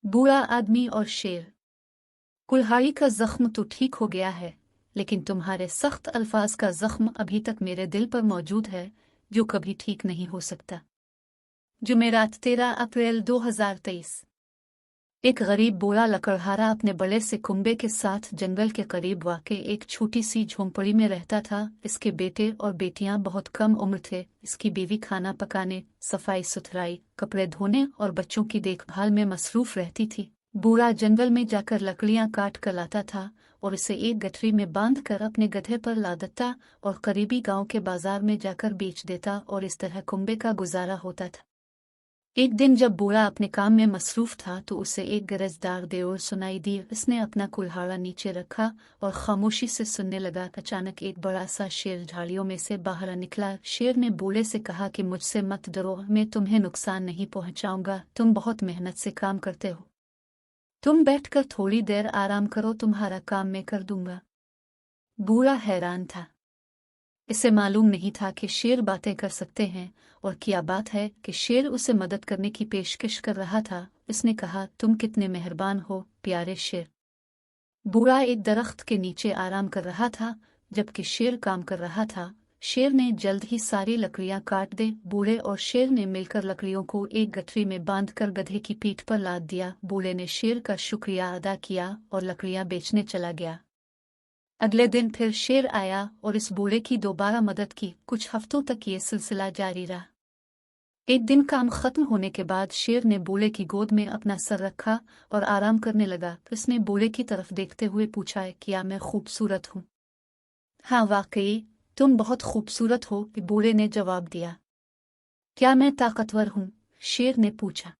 बूढ़ा आदमी और शेर। कुल्हाड़ी का जख्म तो ठीक हो गया है, लेकिन तुम्हारे सख्त अल्फाज का जख्म अभी तक मेरे दिल पर मौजूद है, जो कभी ठीक नहीं हो सकता। जुमेरात 13 अप्रैल 2023। एक गरीब बूढ़ा लकड़हारा अपने बड़े से कुंबे के साथ जंगल के करीब वाक़े एक छोटी सी झोंपड़ी में रहता था। इसके बेटे और बेटियां बहुत कम उम्र थे। इसकी बीवी खाना पकाने, सफाई सुथराई, कपड़े धोने और बच्चों की देखभाल में मसरूफ रहती थी। बूढ़ा जंगल में जाकर लकड़ियां काट कर लाता था और इसे एक गठरी में बांध कर अपने गधे पर लाद देता और करीबी गांव के बाजार में जाकर बेच देता और इस तरह कुंबे का गुजारा होता था। एक दिन जब बूढ़ा अपने काम में मसरूफ था तो उसे एक गरजदार देवर सुनाई दी। उसने अपना कुल्हाड़ा नीचे रखा और खामोशी से सुनने लगा। अचानक एक बड़ा सा शेर झाड़ियों में से बाहर निकला। शेर ने बूढ़े से कहा कि मुझसे मत डरो, मैं तुम्हें नुकसान नहीं पहुंचाऊंगा। तुम बहुत मेहनत से काम करते हो, तुम बैठकर थोड़ी देर आराम करो, तुम्हारा काम मैं कर दूंगा। बूढ़ा हैरान था। इसे मालूम नहीं था कि शेर बातें कर सकते हैं, और क्या बात है कि शेर उसे मदद करने की पेशकश कर रहा था। उसने कहा, तुम कितने मेहरबान हो प्यारे शेर। बूढ़ा एक दरख्त के नीचे आराम कर रहा था जबकि शेर काम कर रहा था। शेर ने जल्द ही सारी लकड़ियां काट दे। बूढ़े और शेर ने मिलकर लकड़ियों को एक गठरी में बांधकर गधे की पीठ पर लाद दिया। बूढ़े ने शेर का शुक्रिया अदा किया और लकड़ियां बेचने चला गया। अगले दिन फिर शेर आया और इस बूढ़े की दोबारा मदद की। कुछ हफ्तों तक ये सिलसिला जारी रहा। एक दिन काम खत्म होने के बाद शेर ने बूढ़े की गोद में अपना सर रखा और आराम करने लगा। उसने बूढ़े की तरफ देखते हुए पूछा, क्या मैं खूबसूरत हूँ? हाँ वाकई, तुम बहुत खूबसूरत हो, बूढ़े ने जवाब दिया। क्या मैं ताकतवर हूँ? शेर ने पूछा।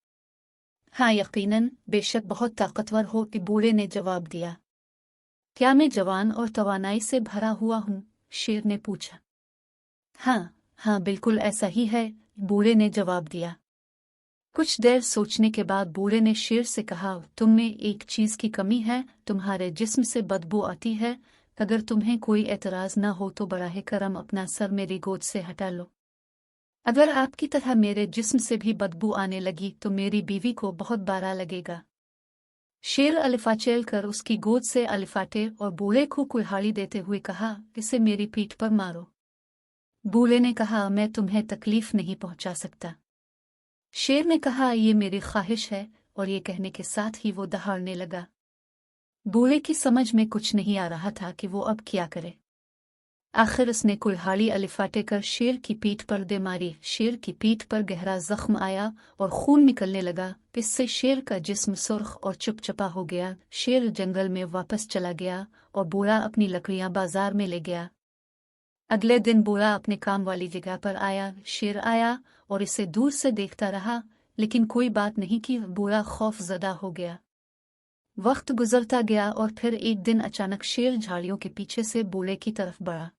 हाँ यकीनन, बेशक बहुत ताकतवर हो, बूढ़े ने जवाब दिया। क्या मैं जवान और तवानाई से भरा हुआ हूँ? शेर ने पूछा। हाँ बिल्कुल ऐसा ही है, बूढ़े ने जवाब दिया। कुछ देर सोचने के बाद बूढ़े ने शेर से कहा, तुम में एक चीज की कमी है, तुम्हारे जिस्म से बदबू आती है। अगर तुम्हें कोई एतराज न हो तो बराह करम अपना सर मेरी गोद से हटा लो। अगर आपकी तरह मेरे जिस्म से भी बदबू आने लगी तो मेरी बीवी को बहुत बारा लगेगा। शेर अलिफाचेल कर उसकी गोद से अलिफाटे और बूढ़े को कुल्हाड़ी देते हुए कहा, इसे मेरी पीठ पर मारो। बूढ़े ने कहा, मैं तुम्हें तकलीफ नहीं पहुंचा सकता। शेर ने कहा, ये मेरी ख्वाहिश है, और ये कहने के साथ ही वो दहाड़ने लगा। बूढ़े की समझ में कुछ नहीं आ रहा था कि वो अब क्या करे। आखिर उसने कुल्हाड़ी अलिफाटे कर शेर की पीठ पर दे मारी। शेर की पीठ पर गहरा जख्म आया और खून निकलने लगा। इससे शेर का जिस्म सुर्ख और चिपचिपा हो गया। शेर जंगल में वापस चला गया और बूढ़ा अपनी लकड़ियां बाजार में ले गया। अगले दिन बूढ़ा अपने काम वाली जगह पर आया। शेर आया और इसे दूर से देखता रहा, लेकिन कोई बात नहीं की। बूढ़ा खौफजदा हो गया। वक्त गुजरता गया और फिर एक दिन अचानक शेर झाड़ियों के पीछे से बूढ़े की तरफ बढ़ा।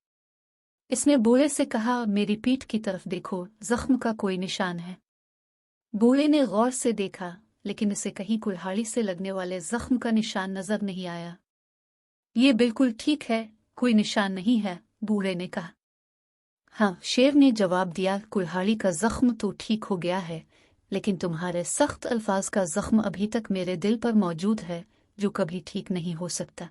इसने बूढ़े से कहा, मेरी पीठ की तरफ देखो, जख्म का कोई निशान है। बूढ़े ने गौर से देखा, लेकिन इसे कहीं कुल्हाड़ी से लगने वाले जख्म का निशान नजर नहीं आया। ये बिल्कुल ठीक है, कोई निशान नहीं है, बूढ़े ने कहा। हाँ, शेर ने जवाब दिया, कुल्हाड़ी का जख्म तो ठीक हो गया है, लेकिन तुम्हारे सख्त अल्फाज का जख्म अभी तक मेरे दिल पर मौजूद है, जो कभी ठीक नहीं हो सकता।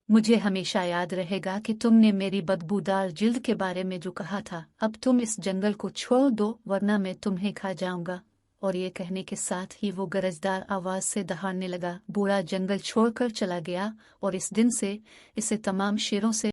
मुझे हमेशा याद रहेगा कि तुमने मेरी बदबूदार जिल्द के बारे में जो कहा था। अब तुम इस जंगल को छोड़ दो, वरना मैं तुम्हें खा जाऊंगा। और ये कहने के साथ ही वो गरजदार आवाज से दहाड़ने लगा। बूढ़ा जंगल छोड़कर चला गया और इस दिन से इसे तमाम शेरों से